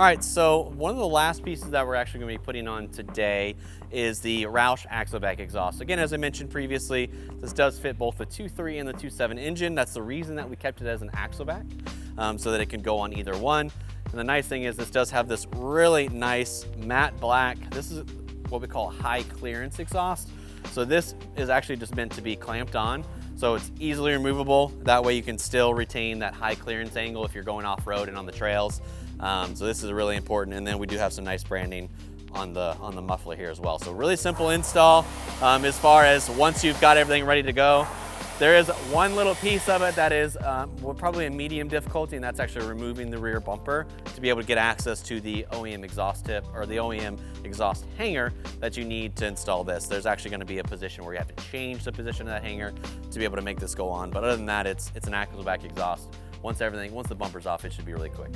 All right, so one of the last pieces that we're actually going to be putting on today is the Roush Axleback exhaust. Again, as I mentioned previously, this does fit both the 2.3 and the 2.7 engine. That's the reason that we kept it as an Axleback, so that it can go on either one. And the nice thing is this does have this really nice matte black. This is what we call a high clearance exhaust. So this is actually just meant to be clamped on. So it's easily removable. That way you can still retain that high clearance angle if you're going off-road and on the trails. So this is really important. And then we do have some nice branding on the muffler here as well. So really simple install as far as once you've got everything ready to go. There is one little piece of it that is probably a medium difficulty, and that's actually removing the rear bumper to be able to get access to the OEM exhaust tip or the OEM exhaust hanger that you need to install this. There's actually going to be a position where you have to change the position of that hanger to be able to make this go on. But other than that, it's an Axleback exhaust. Once the bumper's off, it should be really quick.